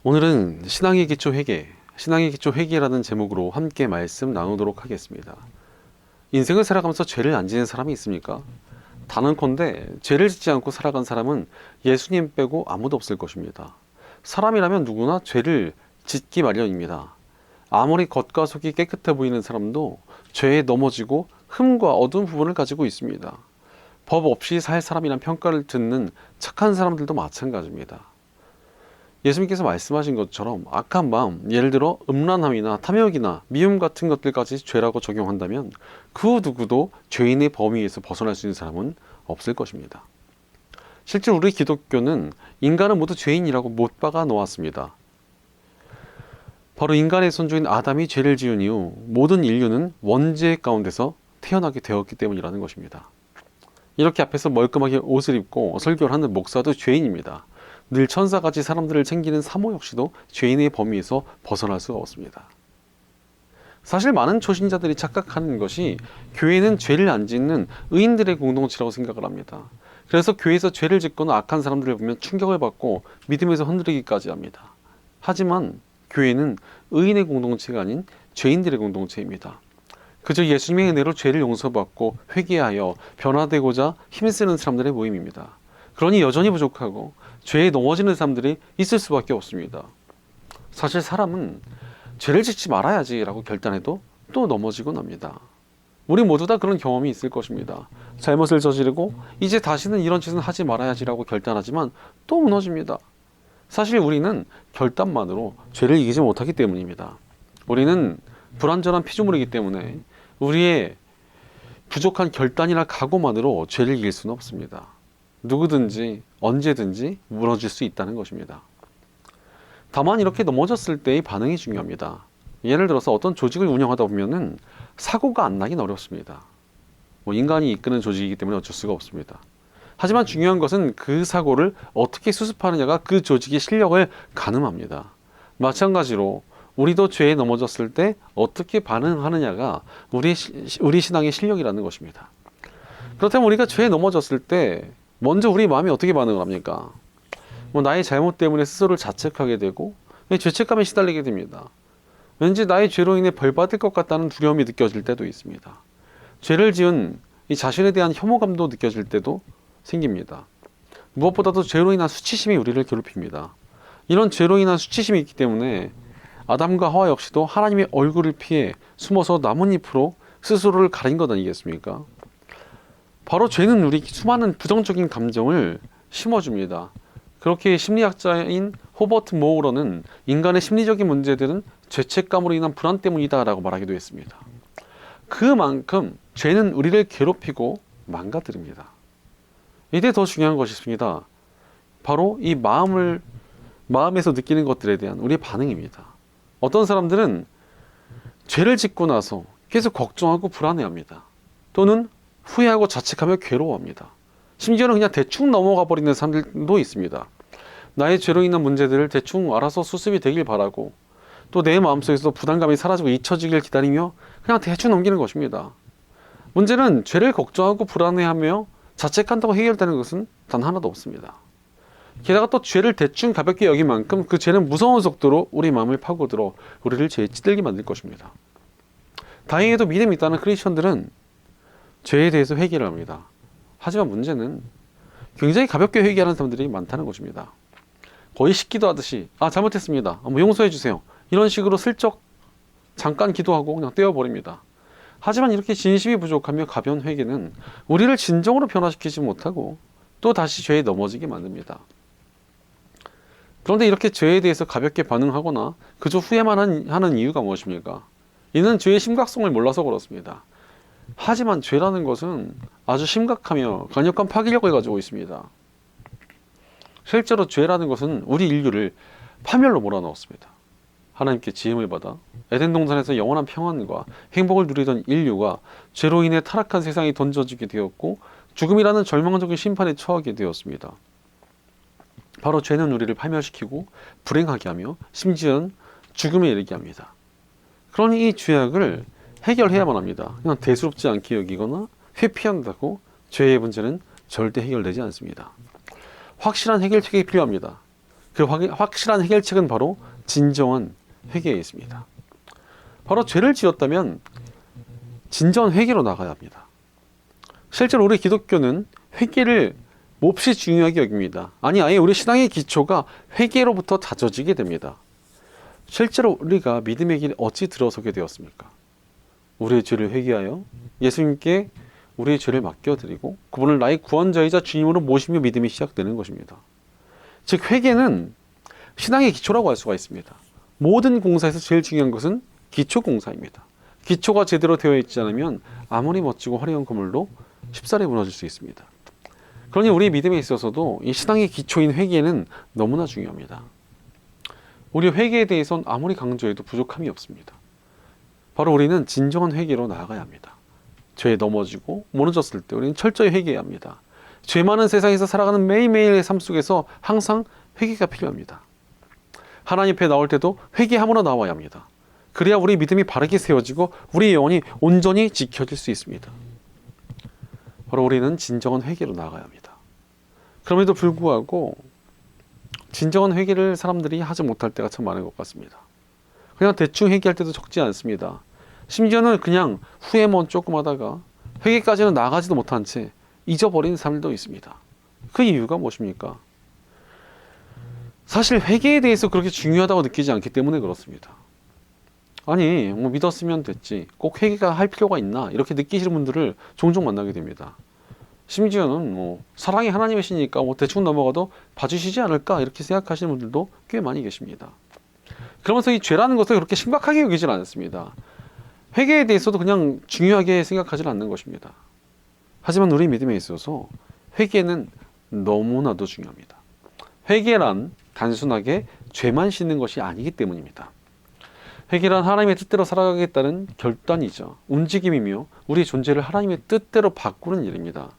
오늘은 신앙의 기초 회개, 신앙의 기초 회개라는 제목으로 함께 말씀 나누도록 하겠습니다. 인생을 살아가면서 죄를 안 지는 사람이 있습니까? 단언컨대 죄를 짓지 않고 살아간 사람은 예수님 빼고 아무도 없을 것입니다. 사람이라면 누구나 죄를 짓기 마련입니다. 아무리 겉과 속이 깨끗해 보이는 사람도 죄에 넘어지고 흠과 어두운 부분을 가지고 있습니다. 법 없이 살 사람이란 평가를 듣는 착한 사람들도 마찬가지입니다. 예수님께서 말씀하신 것처럼 악한 마음, 예를 들어 음란함이나 탐욕이나 미움 같은 것들까지 죄라고 적용한다면 그 누구도 죄인의 범위에서 벗어날 수 있는 사람은 없을 것입니다. 실제로 우리 기독교는 인간은 모두 죄인이라고 못 박아 놓았습니다. 바로 인간의 선조인 아담이 죄를 지은 이후 모든 인류는 원죄 가운데서 태어나게 되었기 때문이라는 것입니다. 이렇게 앞에서 멀끔하게 옷을 입고 설교를 하는 목사도 죄인입니다. 늘 천사같이 사람들을 챙기는 사모 역시도 죄인의 범위에서 벗어날 수가 없습니다. 사실 많은 초신자들이 착각하는 것이 교회는 죄를 안 짓는 의인들의 공동체라고 생각을 합니다. 그래서 교회에서 죄를 짓거나 악한 사람들을 보면 충격을 받고 믿음에서 흔들리기까지 합니다. 하지만 교회는 의인의 공동체가 아닌 죄인들의 공동체입니다. 그저 예수님의 은혜로 죄를 용서받고 회개하여 변화되고자 힘쓰는 사람들의 모임입니다. 그러니 여전히 부족하고 죄에 넘어지는 사람들이 있을 수밖에 없습니다. 사실 사람은 죄를 짓지 말아야지 라고 결단해도 또 넘어지곤 합니다. 우리 모두 다 그런 경험이 있을 것입니다. 잘못을 저지르고 이제 다시는 이런 짓은 하지 말아야지 라고 결단하지만 또 무너집니다. 사실 우리는 결단만으로 죄를 이기지 못하기 때문입니다. 우리는 불완전한 피조물이기 때문에 우리의 부족한 결단이나 각오만으로 죄를 이길 수는 없습니다. 누구든지 언제든지 무너질 수 있다는 것입니다. 다만 이렇게 넘어졌을 때의 반응이 중요합니다. 예를 들어서 어떤 조직을 운영하다 보면은 사고가 안 나긴 어렵습니다. 인간이 이끄는 조직이기 때문에 어쩔 수가 없습니다. 하지만 중요한 것은 그 사고를 어떻게 수습하느냐가 그 조직의 실력을 가늠합니다. 마찬가지로 우리도 죄에 넘어졌을 때 어떻게 반응하느냐가 우리 신앙의 실력이라는 것입니다. 그렇다면 우리가 죄에 넘어졌을 때 먼저 우리 마음이 어떻게 반응을 합니까? 나의 잘못 때문에 스스로를 자책하게 되고 죄책감에 시달리게 됩니다. 왠지 나의 죄로 인해 벌 받을 것 같다는 두려움이 느껴질 때도 있습니다. 죄를 지은 이 자신에 대한 혐오감도 느껴질 때도 생깁니다. 무엇보다도 죄로 인한 수치심이 우리를 괴롭힙니다. 이런 죄로 인한 수치심이 있기 때문에 아담과 하와 역시도 하나님의 얼굴을 피해 숨어서 나뭇잎으로 스스로를 가린 것 아니겠습니까? 바로 죄는 우리 수많은 부정적인 감정을 심어줍니다. 그렇게 심리학자인 호버트 모어러는 인간의 심리적인 문제들은 죄책감으로 인한 불안 때문이다 라고 말하기도 했습니다. 그만큼 죄는 우리를 괴롭히고 망가뜨립니다. 이때 더 중요한 것이 있습니다. 바로 이 마음에서 느끼는 것들에 대한 우리의 반응입니다. 어떤 사람들은 죄를 짓고 나서 계속 걱정하고 불안해합니다. 또는 후회하고 자책하며 괴로워합니다. 심지어는 그냥 대충 넘어가 버리는 사람들도 있습니다. 나의 죄로 인한 문제들을 대충 알아서 수습이 되길 바라고 또 내 마음속에서 부담감이 사라지고 잊혀지길 기다리며 그냥 대충 넘기는 것입니다. 문제는 죄를 걱정하고 불안해하며 자책한다고 해결되는 것은 단 하나도 없습니다. 게다가 또 죄를 대충 가볍게 여긴 만큼 그 죄는 무서운 속도로 우리 마음을 파고들어 우리를 죄에 찌들게 만들 것입니다. 다행히도 믿음이 있다는 크리스천들은 죄에 대해서 회개를 합니다. 하지만 문제는 굉장히 가볍게 회개하는 사람들이 많다는 것입니다. 거의 식기도 하듯이 잘못했습니다. 용서해 주세요. 이런 식으로 슬쩍 잠깐 기도하고 그냥 떼어버립니다. 하지만 이렇게 진심이 부족하며 가벼운 회개는 우리를 진정으로 변화시키지 못하고 또 다시 죄에 넘어지게 만듭니다. 그런데 이렇게 죄에 대해서 가볍게 반응하거나 그저 후회만 하는 이유가 무엇입니까? 이는 죄의 심각성을 몰라서 그렇습니다. 하지만 죄라는 것은 아주 심각하며 강력한 파괴력을 가지고 있습니다. 실제로 죄라는 것은 우리 인류를 파멸로 몰아넣었습니다. 하나님께 지음을 받아 에덴 동산에서 영원한 평안과 행복을 누리던 인류가 죄로 인해 타락한 세상에 던져지게 되었고 죽음이라는 절망적인 심판에 처하게 되었습니다. 바로 죄는 우리를 파멸시키고 불행하게 하며 심지어는 죽음에 이르게 합니다. 그러니 이 죄악을 해결해야만 합니다. 그냥 대수롭지 않게 여기거나 회피한다고 죄의 문제는 절대 해결되지 않습니다. 확실한 해결책이 필요합니다. 그 확실한 해결책은 바로 진정한 회개에 있습니다. 바로 죄를 지었다면 진정한 회개로 나가야 합니다. 실제로 우리 기독교는 회개를 몹시 중요하게 여깁니다. 아니, 아예 우리 신앙의 기초가 회개로부터 다져지게 됩니다. 실제로 우리가 믿음의 길에 어찌 들어서게 되었습니까? 우리의 죄를 회개하여 예수님께 우리의 죄를 맡겨드리고 그분을 나의 구원자이자 주님으로 모시며 믿음이 시작되는 것입니다. 즉 회개는 신앙의 기초라고 할 수가 있습니다. 모든 공사에서 제일 중요한 것은 기초 공사입니다. 기초가 제대로 되어 있지 않으면 아무리 멋지고 화려한 건물도 쉽사리 무너질 수 있습니다. 그러니 우리 믿음에 있어서도 이 신앙의 기초인 회개는 너무나 중요합니다. 우리 회개에 대해선 아무리 강조해도 부족함이 없습니다. 바로 우리는 진정한 회개로 나아가야 합니다. 죄에 넘어지고 무너졌을 때 우리는 철저히 회개해야 합니다. 죄 많은 세상에서 살아가는 매일매일의 삶 속에서 항상 회개가 필요합니다. 하나님 앞에 나올 때도 회개함으로 나와야 합니다. 그래야 우리 믿음이 바르게 세워지고 우리의 영혼이 온전히 지켜질 수 있습니다. 바로 우리는 진정한 회개로 나아가야 합니다. 그럼에도 불구하고 진정한 회개를 사람들이 하지 못할 때가 참 많은 것 같습니다. 그냥 대충 회개할 때도 적지 않습니다. 심지어는 그냥 후회만 조금 하다가 회개까지는 나가지도 못한 채 잊어버린 사람들도 있습니다. 그 이유가 무엇입니까? 사실 회개에 대해서 그렇게 중요하다고 느끼지 않기 때문에 그렇습니다. 아니, 뭐 믿었으면 됐지, 꼭 회개가 할 필요가 있나, 이렇게 느끼시는 분들을 종종 만나게 됩니다. 심지어는 뭐 사랑이 하나님이시니까 뭐 대충 넘어가도 봐주시지 않을까, 이렇게 생각하시는 분들도 꽤 많이 계십니다. 그러면서 이 죄라는 것을 그렇게 심각하게 여기질 않습니다. 회개에 대해서도 그냥 중요하게 생각하지 않는 것입니다. 하지만 우리 믿음에 있어서 회개는 너무나도 중요합니다. 회개란 단순하게 죄만 씻는 것이 아니기 때문입니다. 회개란 하나님의 뜻대로 살아가겠다는 결단이죠. 움직임이며 우리 존재를 하나님의 뜻대로 바꾸는 일입니다.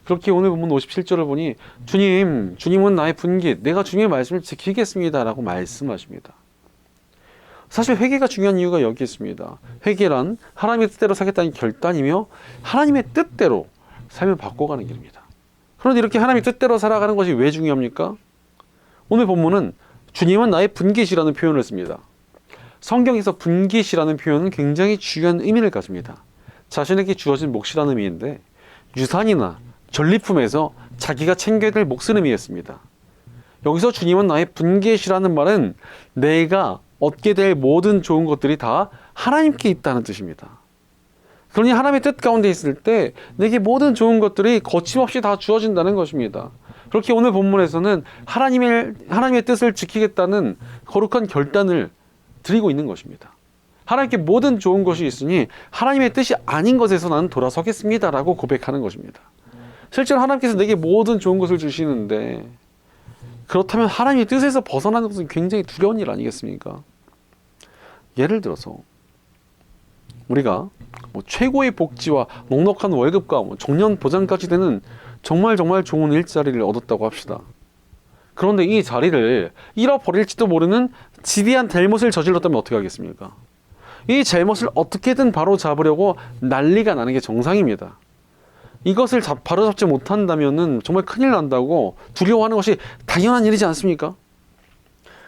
그렇게 오늘 본문 57절을 보니 주님은 나의 분깃, 내가 주님의 말씀을 지키겠습니다 라고 말씀하십니다. 사실 회개가 중요한 이유가 여기 있습니다. 회개란 하나님의 뜻대로 살겠다는 결단이며 하나님의 뜻대로 삶을 바꿔가는 길입니다. 그런데 이렇게 하나님의 뜻대로 살아가는 것이 왜 중요합니까? 오늘 본문은 주님은 나의 분깃이라는 표현을 씁니다. 성경에서 분깃이라는 표현은 굉장히 중요한 의미를 가집니다. 자신에게 주어진 몫이라는 의미인데 유산이나 전리품에서 자기가 챙겨야 될 몫을 의미했습니다. 여기서 주님은 나의 분깃이라는 말은 내가 얻게 될 모든 좋은 것들이 다 하나님께 있다는 뜻입니다. 그러니 하나님의 뜻 가운데 있을 때 내게 모든 좋은 것들이 거침없이 다 주어진다는 것입니다. 그렇게 오늘 본문에서는 하나님의 뜻을 지키겠다는 거룩한 결단을 드리고 있는 것입니다. 하나님께 모든 좋은 것이 있으니 하나님의 뜻이 아닌 것에서 나는 돌아서겠습니다 라고 고백하는 것입니다. 실제로 하나님께서 내게 모든 좋은 것을 주시는데 그렇다면 하나님의 뜻에서 벗어나는 것은 굉장히 두려운 일 아니겠습니까? 예를 들어서 우리가 뭐 최고의 복지와 넉넉한 월급과 뭐 정년 보장까지 되는 정말 좋은 일자리를 얻었다고 합시다. 그런데 이 자리를 잃어버릴지도 모르는 지대한 잘못을 저질렀다면 어떻게 하겠습니까? 이 잘못을 어떻게든 바로 잡으려고 난리가 나는 게 정상입니다. 이것을 바로잡지 못한다면 정말 큰일 난다고 두려워하는 것이 당연한 일이지 않습니까?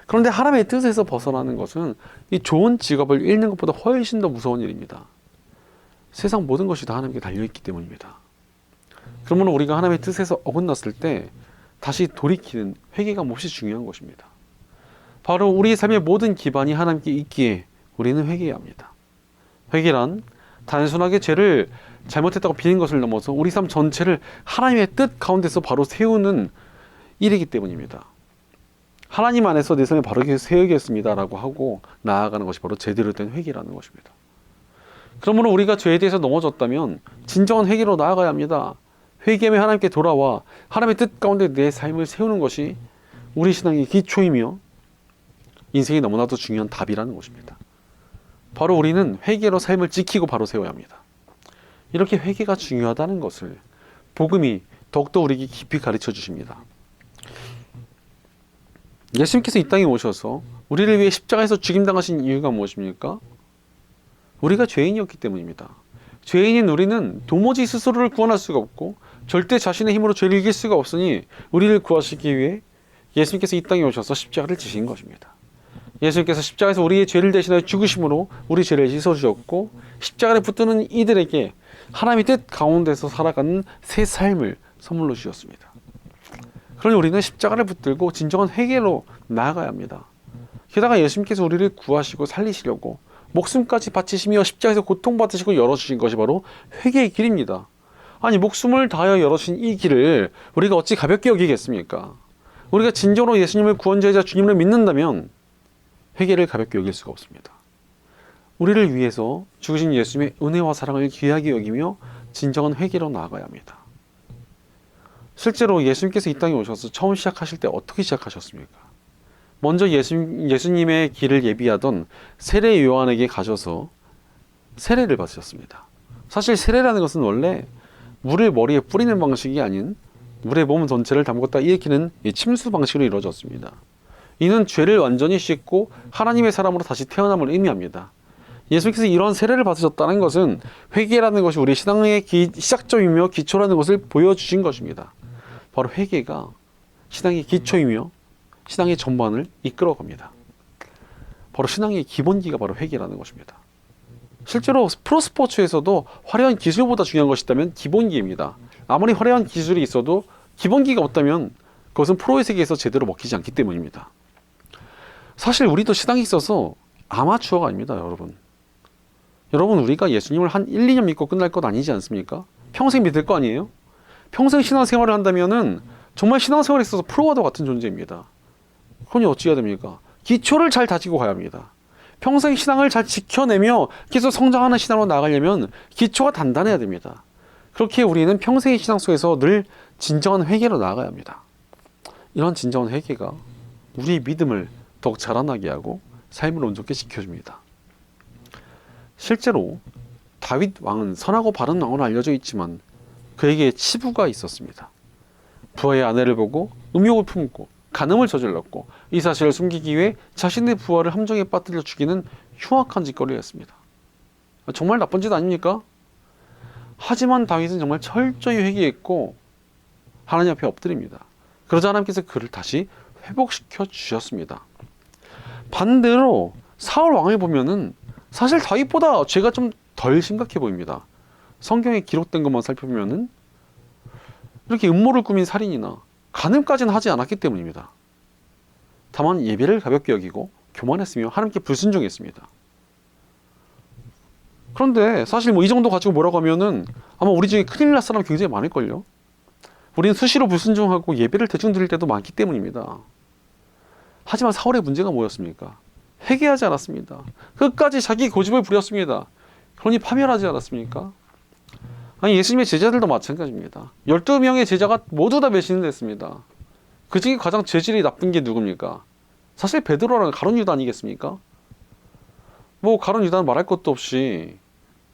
그런데 하나님의 뜻에서 벗어나는 것은 이 좋은 직업을 잃는 것보다 훨씬 더 무서운 일입니다. 세상 모든 것이 다 하나님께 달려있기 때문입니다. 그러므로 우리가 하나님의 뜻에서 어긋났을 때 다시 돌이키는 회개가 몹시 중요한 것입니다. 바로 우리 삶의 모든 기반이 하나님께 있기에 우리는 회개해야 합니다. 회개란 단순하게 죄를 잘못했다고 비는 것을 넘어서 우리 삶 전체를 하나님의 뜻 가운데서 바로 세우는 일이기 때문입니다. 하나님 안에서 내 삶을 바르게 세우겠습니다 라고 하고 나아가는 것이 바로 제대로 된 회개라는 것입니다. 그러므로 우리가 죄에 대해서 넘어졌다면 진정한 회개로 나아가야 합니다. 회개하며 하나님께 돌아와 하나님의 뜻 가운데 내 삶을 세우는 것이 우리 신앙의 기초이며 인생이 너무나도 중요한 답이라는 것입니다. 바로 우리는 회개로 삶을 지키고 바로 세워야 합니다. 이렇게 회개가 중요하다는 것을 복음이 더욱더 우리에게 깊이 가르쳐 주십니다. 예수님께서 이 땅에 오셔서 우리를 위해 십자가에서 죽임당하신 이유가 무엇입니까? 우리가 죄인이었기 때문입니다. 죄인인 우리는 도무지 스스로를 구원할 수가 없고 절대 자신의 힘으로 죄를 이길 수가 없으니 우리를 구하시기 위해 예수님께서 이 땅에 오셔서 십자가를 지신 것입니다. 예수님께서 십자가에서 우리의 죄를 대신하여 죽으심으로 우리 죄를 씻어주셨고, 십자가에 붙드는 이들에게 하나님의 뜻 가운데서 살아가는 새 삶을 선물로 주셨습니다. 그러니 우리는 십자가를 붙들고 진정한 회개로 나아가야 합니다. 게다가 예수님께서 우리를 구하시고 살리시려고 목숨까지 바치시며 십자가에서 고통받으시고 열어주신 것이 바로 회개의 길입니다. 아니, 목숨을 다하여 열어주신 이 길을 우리가 어찌 가볍게 여기겠습니까? 우리가 진정으로 예수님을 구원자이자 주님을 믿는다면 회개를 가볍게 여길 수가 없습니다. 우리를 위해서 죽으신 예수님의 은혜와 사랑을 귀하게 여기며 진정한 회개로 나아가야 합니다. 실제로 예수님께서 이 땅에 오셔서 처음 시작하실 때 어떻게 시작하셨습니까? 먼저 예수님의 길을 예비하던 세례 요한에게 가셔서 세례를 받으셨습니다. 사실 세례라는 것은 원래 물을 머리에 뿌리는 방식이 아닌 물에 몸 전체를 담궜다 일으키는 침수 방식으로 이루어졌습니다. 이는 죄를 완전히 씻고 하나님의 사람으로 다시 태어남을 의미합니다. 예수님께서 이런 세례를 받으셨다는 것은 회개라는 것이 우리 신앙의 시작점이며 기초라는 것을 보여주신 것입니다. 바로 회개가 신앙의 기초이며 신앙의 전반을 이끌어갑니다. 바로 신앙의 기본기가 바로 회개라는 것입니다. 실제로 프로스포츠에서도 화려한 기술보다 중요한 것이 있다면 기본기입니다. 아무리 화려한 기술이 있어도 기본기가 없다면 그것은 프로의 세계에서 제대로 먹히지 않기 때문입니다. 사실 우리도 신앙에 있어서 아마추어가 아닙니다, 여러분. 여러분, 우리가 예수님을 한 1, 2년 믿고 끝날 것 아니지 않습니까? 평생 믿을 거 아니에요? 평생 신앙생활을 한다면은 정말 신앙생활에 있어서 프로와도 같은 존재입니다. 그러니 어찌 해야 됩니까? 기초를 잘 다지고 가야 합니다. 평생 신앙을 잘 지켜내며 계속 성장하는 신앙으로 나가려면 기초가 단단해야 됩니다. 그렇게 우리는 평생의 신앙 속에서 늘 진정한 회개로 나아가야 합니다. 이런 진정한 회개가 우리의 믿음을 더욱 자라나게 하고 삶을 온전케 지켜줍니다. 실제로 다윗 왕은 선하고 바른 왕으로 알려져 있지만 그에게 치부가 있었습니다. 부하의 아내를 보고 음욕을 품고 간음을 저질렀고 이 사실을 숨기기 위해 자신의 부하를 함정에 빠뜨려 죽이는 흉악한 짓거리를 했습니다. 정말 나쁜 짓 아닙니까? 하지만 다윗은 정말 철저히 회개했고 하나님 앞에 엎드립니다. 그러자 하나님께서 그를 다시 회복시켜 주셨습니다. 반대로 사울 왕을 보면은 사실 다윗보다 죄가 좀 덜 심각해 보입니다. 성경에 기록된 것만 살펴보면은 이렇게 음모를 꾸민 살인이나 간음까지는 하지 않았기 때문입니다. 다만 예배를 가볍게 여기고 교만했으며 하나님께 불순종했습니다. 그런데 사실 뭐 이 정도 가지고 뭐라고 하면은 아마 우리 중에 큰일 날 사람 굉장히 많을걸요. 우리는 수시로 불순종하고 예배를 대충 드릴 때도 많기 때문입니다. 하지만 사울의 문제가 뭐였습니까? 회개하지 않았습니다. 끝까지 자기 고집을 부렸습니다. 그러니 파멸하지 않았습니까? 아니, 예수님의 제자들도 마찬가지입니다. 12명의 제자가 모두 다 배신을 했습니다. 그 중에 가장 죄질이 나쁜 게 누굽니까? 사실 베드로랑 가룟 유다 아니겠습니까? 뭐 가룟 유다는 말할 것도 없이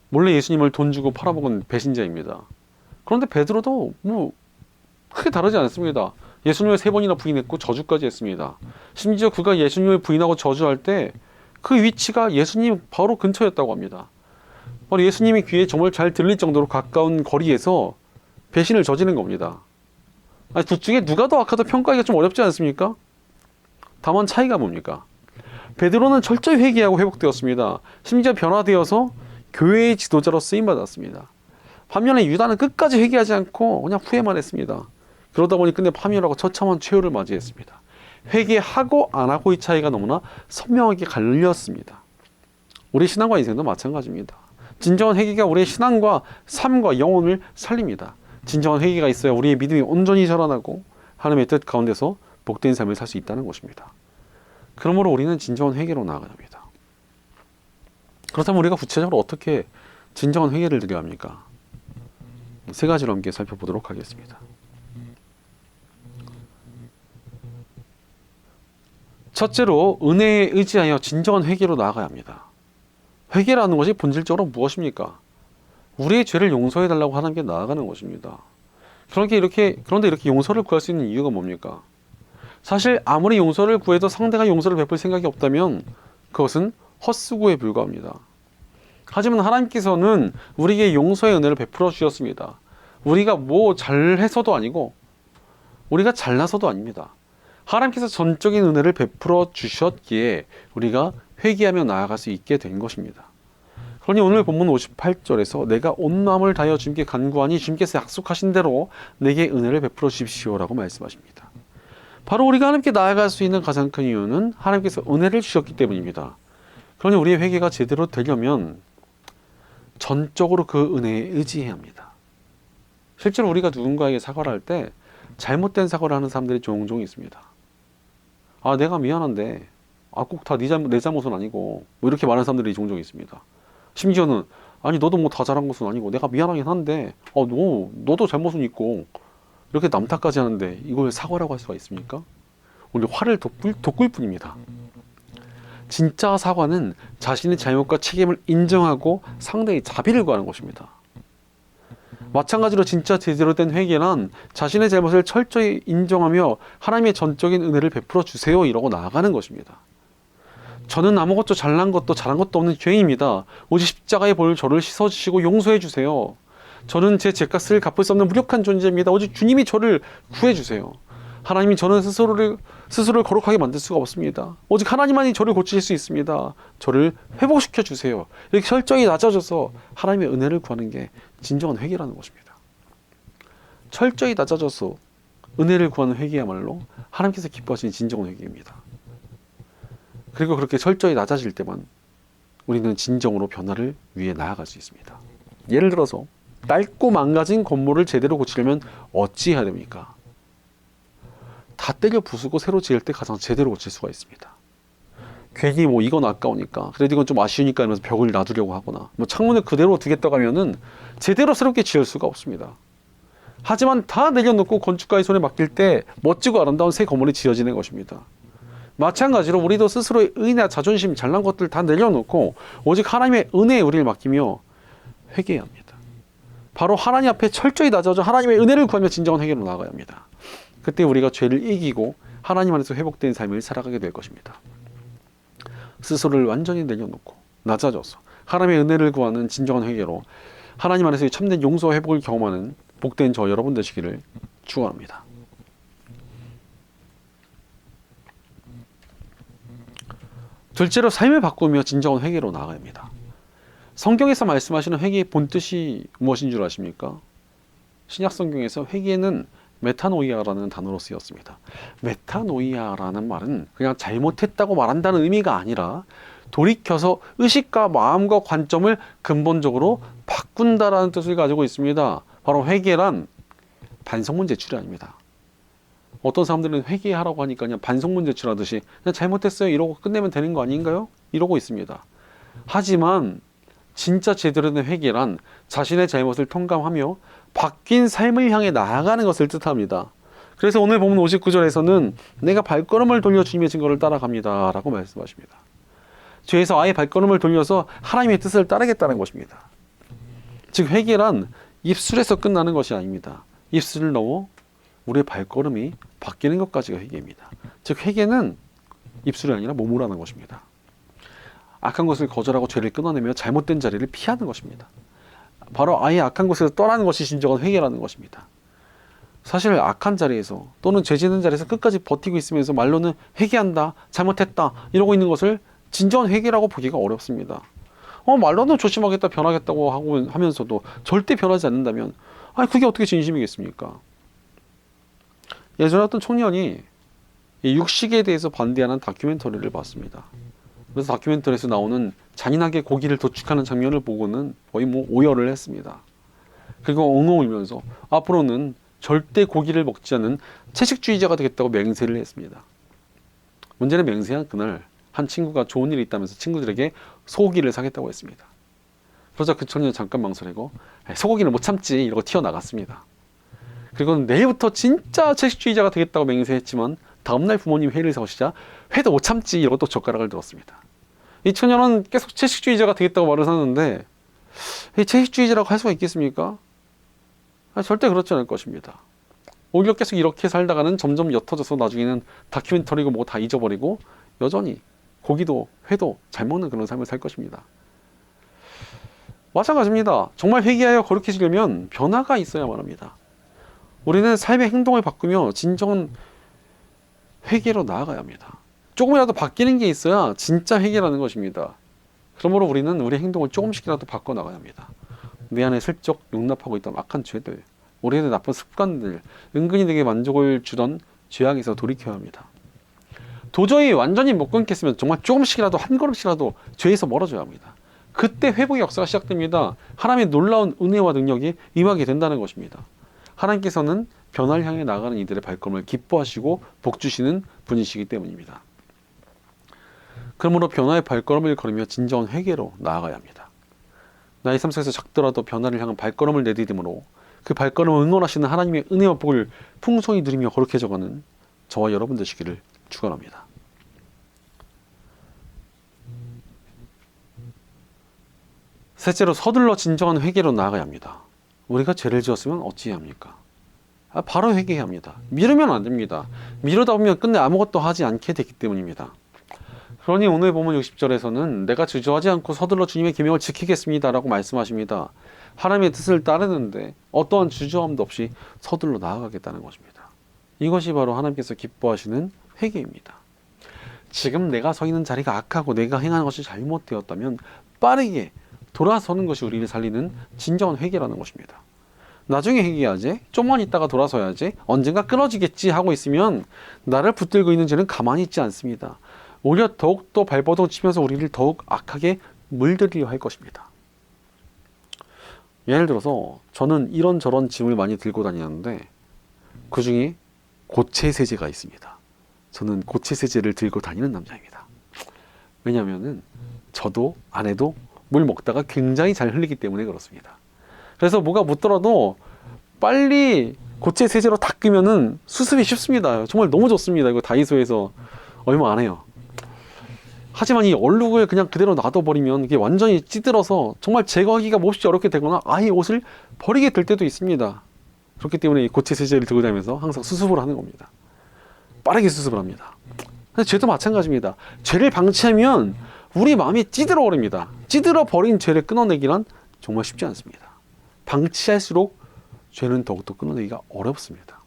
몰래 예수님을 돈 주고 팔아먹은 배신자입니다. 그런데 베드로도 뭐 크게 다르지 않습니다. 예수님을 3번이나 부인했고 저주까지 했습니다. 심지어 그가 예수님을 부인하고 저주할 때 그 위치가 예수님 바로 근처였다고 합니다. 바로 예수님이 귀에 정말 잘 들릴 정도로 가까운 거리에서 배신을 저지른 겁니다. 아니, 둘 중에 누가 더 악하다 평가하기가 좀 어렵지 않습니까? 다만 차이가 뭡니까? 베드로는 철저히 회개하고 회복되었습니다. 심지어 변화되어서 교회의 지도자로 쓰임받았습니다. 반면에 유다는 끝까지 회개하지 않고 그냥 후회만 했습니다. 그러다 보니 끝내 파멸하고 처참한 최후를 맞이했습니다. 회개하고 안 하고의 차이가 너무나 선명하게 갈렸습니다. 우리 신앙과 인생도 마찬가지입니다. 진정한 회개가 우리의 신앙과 삶과 영혼을 살립니다. 진정한 회개가 있어야 우리의 믿음이 온전히 자라나고 하나님의 뜻 가운데서 복된 삶을 살 수 있다는 것입니다. 그러므로 우리는 진정한 회개로 나아가야 합니다. 그렇다면 우리가 구체적으로 어떻게 진정한 회개를 드려야 합니까? 3가지로 함께 살펴보도록 하겠습니다. 첫째로 은혜에 의지하여 진정한 회개로 나아가야 합니다. 회개라는 것이 본질적으로 무엇입니까? 우리의 죄를 용서해달라고 하나님께 나아가는 것입니다. 그런데 이렇게 용서를 구할 수 있는 이유가 뭡니까? 사실 아무리 용서를 구해도 상대가 용서를 베풀 생각이 없다면 그것은 헛수고에 불과합니다. 하지만 하나님께서는 우리에게 용서의 은혜를 베풀어 주셨습니다. 우리가 뭐 잘해서도 아니고 우리가 잘나서도 아닙니다. 하나님께서 전적인 은혜를 베풀어 주셨기에 우리가 회개하며 나아갈 수 있게 된 것입니다. 그러니 오늘 본문 58절에서 내가 온 마음을 다하여 주님께 간구하니 주님께서 약속하신 대로 내게 은혜를 베풀어 주십시오라고 말씀하십니다. 바로 우리가 하나님께 나아갈 수 있는 가장 큰 이유는 하나님께서 은혜를 주셨기 때문입니다. 그러니 우리의 회개가 제대로 되려면 전적으로 그 은혜에 의지해야 합니다. 실제로 우리가 누군가에게 사과를 할 때 잘못된 사과를 하는 사람들이 종종 있습니다. 아, 내가 미안한데 꼭 다 내 잘못은 아니고 뭐 이렇게 말하는 사람들이 종종 있습니다. 심지어는 아니 너도 뭐 다 잘한 것은 아니고 내가 미안하긴 한데 너도 잘못은 있고 이렇게 남 탓까지 하는데 이걸 사과라고 할 수가 있습니까? 오히려 화를 돋굴 뿐입니다. 진짜 사과는 자신의 잘못과 책임을 인정하고 상대의 자비를 구하는 것입니다. 마찬가지로 진짜 제대로 된 회개란 자신의 잘못을 철저히 인정하며 하나님의 전적인 은혜를 베풀어 주세요 이러고 나아가는 것입니다. 저는 아무것도 잘난 것도 잘한 것도 없는 죄인입니다. 오직 십자가에 보혈 저를 씻어주시고 용서해 주세요. 저는 제 죄값을 갚을 수 없는 무력한 존재입니다. 오직 주님이 저를 구해 주세요. 하나님이 저는 스스로를 거룩하게 만들 수가 없습니다. 오직 하나님만이 저를 고치실 수 있습니다. 저를 회복시켜 주세요. 이렇게 철저히 낮아져서 하나님의 은혜를 구하는 게 진정한 회개라는 것입니다. 철저히 낮아져서 은혜를 구하는 회개야말로 하나님께서 기뻐하시는 진정한 회개입니다. 그리고 그렇게 철저히 낮아질 때만 우리는 진정으로 변화를 위해 나아갈 수 있습니다. 예를 들어서 낡고 망가진 건물을 제대로 고치려면 어찌해야 됩니까? 다 때려 부수고 새로 지을 때 가장 제대로 고칠 수가 있습니다. 괜히 뭐 이건 아까우니까 그래도 이건 좀 아쉬우니까 이러면서 벽을 놔두려고 하거나 뭐 창문을 그대로 두겠다고 하면은 제대로 새롭게 지을 수가 없습니다. 하지만 다 내려놓고 건축가의 손에 맡길 때 멋지고 아름다운 새 건물이 지어지는 것입니다. 마찬가지로 우리도 스스로의 의나 자존심, 잘난 것들 다 내려놓고 오직 하나님의 은혜에 우리를 맡기며 회개해야 합니다. 바로 하나님 앞에 철저히 낮아져 하나님의 은혜를 구하며 진정한 회개로 나아가야 합니다. 그때 우리가 죄를 이기고 하나님 안에서 회복된 삶을 살아가게 될 것입니다. 스스로를 완전히 내려놓고 낮아져서 하나님의 은혜를 구하는 진정한 회개로 하나님 안에서의 참된 용서와 회복을 경험하는 복된 저 여러분 되시기를 축원합니다. 둘째로 삶을 바꾸며 진정한 회개로 나아가야 합니다. 성경에서 말씀하시는 회개의 본뜻이 무엇인 줄 아십니까? 신약 성경에서 회개는 메타노이아라는 단어로 쓰였습니다. 메타노이아라는 말은 그냥 잘못했다고 말한다는 의미가 아니라 돌이켜서 의식과 마음과 관점을 근본적으로 바꾼다라는 뜻을 가지고 있습니다. 바로 회개란 반성문 제출이 아닙니다. 어떤 사람들은 회개하라고 하니까 그냥 반성문 제출하듯이 그냥 잘못했어요 이러고 끝내면 되는 거 아닌가요? 이러고 있습니다. 하지만 진짜 제대로 된 회개란 자신의 잘못을 통감하며 바뀐 삶을 향해 나아가는 것을 뜻합니다. 그래서 오늘 본문 59절에서는 내가 발걸음을 돌려 주님의 증거를 따라갑니다 라고 말씀하십니다. 죄에서 아예 발걸음을 돌려서 하나님의 뜻을 따르겠다는 것입니다. 즉 회개란 입술에서 끝나는 것이 아닙니다. 입술을 넘어 우리의 발걸음이 바뀌는 것까지가 회개입니다. 즉 회개는 입술이 아니라 몸으로 하는 것입니다. 악한 것을 거절하고 죄를 끊어내며 잘못된 자리를 피하는 것입니다. 바로 아예 악한 것에서 떠나는 것이 진정한 회개라는 것입니다. 사실 악한 자리에서 또는 죄 짓는 자리에서 끝까지 버티고 있으면서 말로는 회개한다, 잘못했다 이러고 있는 것을 진정한 회개라고 보기가 어렵습니다. 말로는 조심하겠다, 변하겠다고 하면서도 절대 변하지 않는다면 그게 어떻게 진심이겠습니까? 예전에 어떤 청년이 육식에 대해서 반대하는 다큐멘터리를 봤습니다. 그래서 다큐멘터리에서 나오는 잔인하게 고기를 도축하는 장면을 보고는 거의 오열을 했습니다. 그리고 엉엉 울면서 앞으로는 절대 고기를 먹지 않는 채식주의자가 되겠다고 맹세를 했습니다. 문제는 맹세한 그날 한 친구가 좋은 일이 있다면서 친구들에게 소고기를 사겠다고 했습니다. 그러자 그 청년이 잠깐 망설이고 소고기는 못 참지 이러고 튀어나갔습니다. 그리고 내일부터 진짜 채식주의자가 되겠다고 맹세했지만 다음날 부모님 회의를 세우시자 회도 못 참지 이러고 또 젓가락을 들었습니다. 이 청년은 계속 채식주의자가 되겠다고 말을 하는데 채식주의자라고 할 수가 있겠습니까? 절대 그렇지 않을 것입니다. 오히려 계속 이렇게 살다가는 점점 옅어져서 나중에는 다큐멘터리고 뭐 다 잊어버리고 여전히 고기도 회도 잘 먹는 그런 삶을 살 것입니다. 마찬가지입니다. 정말 회개하여 거룩해지려면 변화가 있어야만 합니다. 우리는 삶의 행동을 바꾸며 진정한 회개로 나아가야 합니다. 조금이라도 바뀌는 게 있어야 진짜 회개라는 것입니다. 그러므로 우리는 우리 행동을 조금씩이라도 바꿔나가야 합니다. 내 안에 슬쩍 용납하고 있던 악한 죄들, 우리의 나쁜 습관들, 은근히 내게 만족을 주던 죄악에서 돌이켜야 합니다. 도저히 완전히 못 끊겠으면 정말 조금씩이라도 한 걸음씩이라도 죄에서 멀어져야 합니다. 그때 회복의 역사가 시작됩니다. 하나님의 놀라운 은혜와 능력이 임하게 된다는 것입니다. 하나님께서는 변화를 향해 나가는 이들의 발걸음을 기뻐하시고 복주시는 분이시기 때문입니다. 그러므로 변화의 발걸음을 걸으며 진정한 회개로 나아가야 합니다. 나의 삶 속에서 작더라도 변화를 향한 발걸음을 내디딤으로 그 발걸음을 응원하시는 하나님의 은혜와 복을 풍성히 누리며 거룩해져가는 저와 여러분 되시기를 축원합니다. 셋째로 서둘러 진정한 회개로 나아가야 합니다. 우리가 죄를 지었으면 어찌해야 합니까? 바로 회개해야 합니다. 미루면 안 됩니다. 미루다 보면 끝내 아무것도 하지 않게 되기 때문입니다. 그러니 오늘 보면 60절에서는 내가 주저하지 않고 서둘러 주님의 계명을 지키겠습니다 라고 말씀하십니다. 하나님의 뜻을 따르는데 어떠한 주저함도 없이 서둘러 나아가겠다는 것입니다. 이것이 바로 하나님께서 기뻐하시는 회개입니다. 지금 내가 서 있는 자리가 악하고 내가 행하는 것이 잘못되었다면 빠르게 돌아서는 것이 우리를 살리는 진정한 회개라는 것입니다. 나중에 회개하지, 좀만 있다가 돌아서야지, 언젠가 끊어지겠지 하고 있으면 나를 붙들고 있는 죄는 가만히 있지 않습니다. 오히려 더욱더 발버둥 치면서 우리를 더욱 악하게 물들이려 할 것입니다. 예를 들어서 저는 이런저런 짐을 많이 들고 다니는데 그 중에 고체세제가 있습니다. 저는 고체세제를 들고 다니는 남자입니다. 왜냐하면 저도 아내도 물 먹다가 굉장히 잘 흘리기 때문에 그렇습니다. 그래서 뭐가 묻더라도 빨리 고체세제로 닦으면은 수습이 쉽습니다. 정말 너무 좋습니다. 이거 다이소에서 얼마 안 해요. 하지만 이 얼룩을 그냥 그대로 놔둬버리면 이게 완전히 찌들어서 정말 제거하기가 몹시 어렵게 되거나 아예 옷을 버리게 될 때도 있습니다. 그렇기 때문에 이 고체세제를 들고 다니면서 항상 수습을 하는 겁니다. 빠르게 수습을 합니다. 죄도 마찬가지입니다. 죄를 방치하면 우리 마음이 찌들어 버립니다. 찌들어 버린 죄를 끊어내기란 정말 쉽지 않습니다. 방치할수록 죄는 더욱더 끊어내기가 어렵습니다.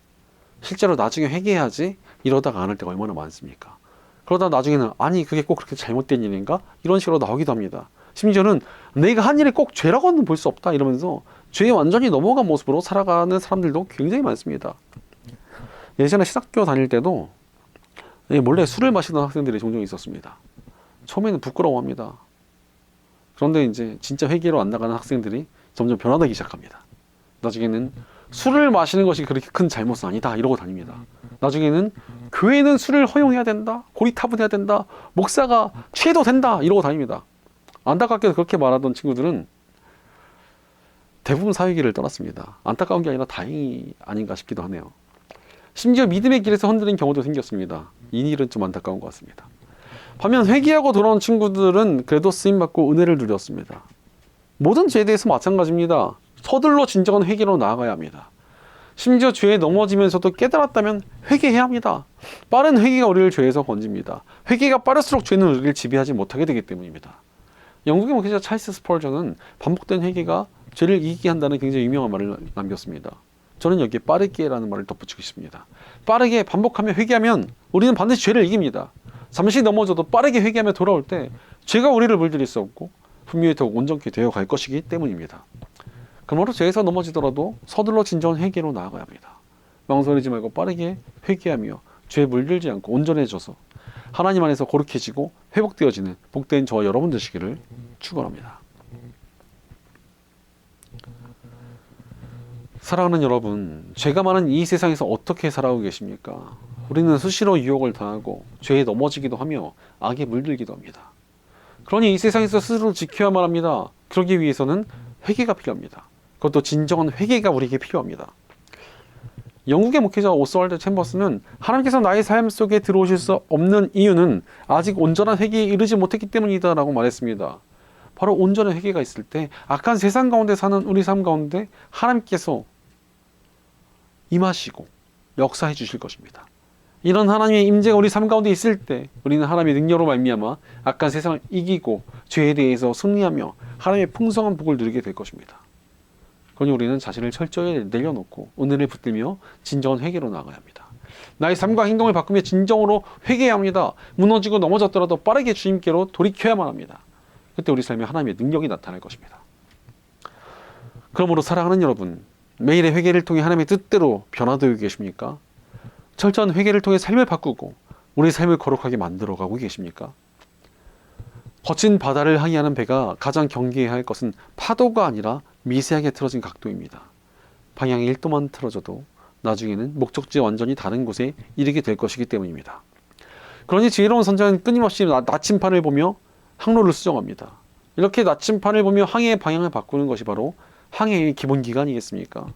실제로 나중에 회개해야지 이러다가 안 할 때가 얼마나 많습니까? 그러다 나중에는 아니 그게 꼭 그렇게 잘못된 일인가? 이런 식으로 나오기도 합니다. 심지어는 내가 한 일이 꼭 죄라고는 볼 수 없다 이러면서 죄에 완전히 넘어간 모습으로 살아가는 사람들도 굉장히 많습니다. 예전에 신학교 다닐 때도 몰래 술을 마시는 학생들이 종종 있었습니다. 처음에는 부끄러워합니다. 그런데 이제 진짜 회개로 안 나가는 학생들이 점점 변화되기 시작합니다. 나중에는 술을 마시는 것이 그렇게 큰 잘못은 아니다 이러고 다닙니다. 나중에는 교회는 술을 허용해야 된다, 고리타분해야 된다, 목사가 취해도 된다 이러고 다닙니다. 안타깝게도 그렇게 말하던 친구들은 대부분 사회길을 떠났습니다. 안타까운 게 아니라 다행이 아닌가 싶기도 하네요. 심지어 믿음의 길에서 흔들린 경우도 생겼습니다. 이 일은 좀 안타까운 것 같습니다. 반면 회개하고 돌아온 친구들은 그래도 쓰임받고 은혜를 누렸습니다. 모든 죄에 대해서 마찬가지입니다. 서둘러 진정한 회개로 나아가야 합니다. 심지어 죄에 넘어지면서도 깨달았다면 회개해야 합니다. 빠른 회개가 우리를 죄에서 건집니다. 회개가 빠를수록 죄는 우리를 지배하지 못하게 되기 때문입니다. 영국의 목회자 찰스 스펄전은 반복된 회개가 죄를 이기게 한다는 굉장히 유명한 말을 남겼습니다. 저는 여기에 빠르게라는 말을 덧붙이고 싶습니다. 빠르게 반복하며 회개하면 우리는 반드시 죄를 이깁니다. 잠시 넘어져도 빠르게 회개하며 돌아올 때 죄가 우리를 물들일 수 없고 분명히 더욱 온전케 되어갈 것이기 때문입니다. 그러므로 죄에서 넘어지더라도 서둘러 진정한 회개로 나아가야 합니다. 망설이지 말고 빠르게 회개하며 죄에 물들지 않고 온전해져서 하나님 안에서 거룩해지고 회복되어지는 복된 저와 여러분 되시기를 축원합니다. 사랑하는 여러분, 죄가 많은 이 세상에서 어떻게 살아가고 계십니까? 우리는 수시로 유혹을 당하고 죄에 넘어지기도 하며 악에 물들기도 합니다. 그러니 이 세상에서 스스로 지켜야만 합니다. 그러기 위해서는 회개가 필요합니다. 그것도 진정한 회개가 우리에게 필요합니다. 영국의 목회자 오스왈드 챔버스는 하나님께서 나의 삶 속에 들어오실 수 없는 이유는 아직 온전한 회개에 이르지 못했기 때문이다 라고 말했습니다. 바로 온전한 회개가 있을 때 악한 세상 가운데 사는 우리 삶 가운데 하나님께서 임하시고 역사해 주실 것입니다. 이런 하나님의 임재가 우리 삶 가운데 있을 때 우리는 하나님의 능력으로 말미암아 악한 세상을 이기고 죄에 대해서 승리하며 하나님의 풍성한 복을 누리게 될 것입니다. 그러니 우리는 자신을 철저히 내려놓고 은혜를 붙들며 진정한 회개로 나아가야 합니다. 나의 삶과 행동을 바꾸며 진정으로 회개해야 합니다. 무너지고 넘어졌더라도 빠르게 주님께로 돌이켜야만 합니다. 그때 우리 삶에 하나님의 능력이 나타날 것입니다. 그러므로 사랑하는 여러분, 매일의 회개를 통해 하나님의 뜻대로 변화되고 계십니까? 철저한 회개를 통해 삶을 바꾸고 우리 삶을 거룩하게 만들어가고 계십니까? 거친 바다를 항해하는 배가 가장 경계해야 할 것은 파도가 아니라 미세하게 틀어진 각도입니다. 방향이 1도만 틀어져도 나중에는 목적지에 완전히 다른 곳에 이르게 될 것이기 때문입니다. 그러니 지혜로운 선장은 끊임없이 나침판을 보며 항로를 수정합니다. 이렇게 나침판을 보며 항해의 방향을 바꾸는 것이 바로 항해의 기본기가 아니겠습니까?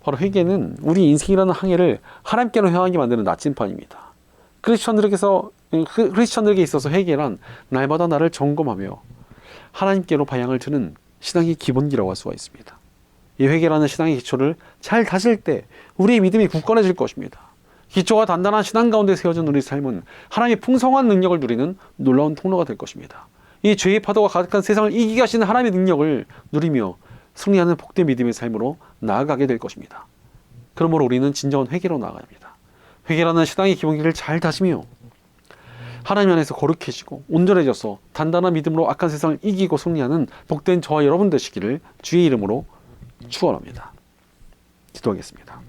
바로 회개는 우리 인생이라는 항해를 하나님께로 향하게 만드는 나침판입니다. 크리스천들에게 있어서 회개란 날마다 나를 점검하며 하나님께로 방향을 드는 신앙의 기본기라고 할 수가 있습니다. 이 회개라는 신앙의 기초를 잘 다질 때 우리의 믿음이 굳건해질 것입니다. 기초가 단단한 신앙 가운데 세워진 우리 삶은 하나님의 풍성한 능력을 누리는 놀라운 통로가 될 것입니다. 이 죄의 파도가 가득한 세상을 이기게 하시는 하나님의 능력을 누리며 승리하는 복된 믿음의 삶으로 나아가게 될 것입니다. 그러므로 우리는 진정한 회개로 나아가야 합니다. 회개라는 신앙의 기본기를 잘 다지며 하나님 안에서 거룩해지고 온전해져서 단단한 믿음으로 악한 세상을 이기고 승리하는 복된 저와 여러분 되시기를 주의 이름으로 축원합니다. 기도하겠습니다.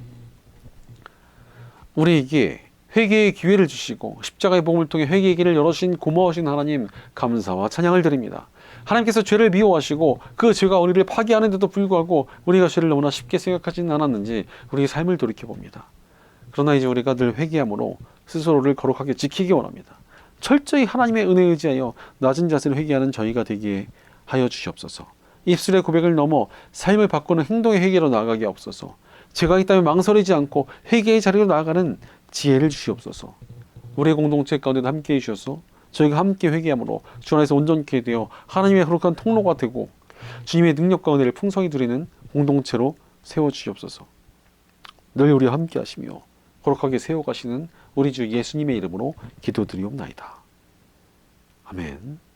우리에게 회개의 기회를 주시고 십자가의 복음을 통해 회개의 길을 열어주신 고마우신 하나님 감사와 찬양을 드립니다. 하나님께서 죄를 미워하시고 그 죄가 우리를 파괴하는데도 불구하고 우리가 죄를 너무나 쉽게 생각하지는 않았는지 우리의 삶을 돌이켜봅니다. 그러나 이제 우리가 늘 회개함으로 스스로를 거룩하게 지키기 원합니다. 철저히 하나님의 은혜에 의지하여 낮은 자세를 회개하는 저희가 되게 하여 주시옵소서. 입술의 고백을 넘어 삶을 바꾸는 행동의 회개로 나아가게 하옵소서. 죄가 있다면 망설이지 않고 회개의 자리로 나아가는 지혜를 주시옵소서. 우리의 공동체 가운데도 함께해 주셔서 저희가 함께 회개함으로 주 안에서 온전케 되어 하나님의 거룩한 통로가 되고 주님의 능력과 은혜를 풍성히 누리는 공동체로 세워주시옵소서. 늘 우리와 함께 하시며 거룩하게 세워가시는 우리 주 예수님의 이름으로 기도드리옵나이다. 아멘.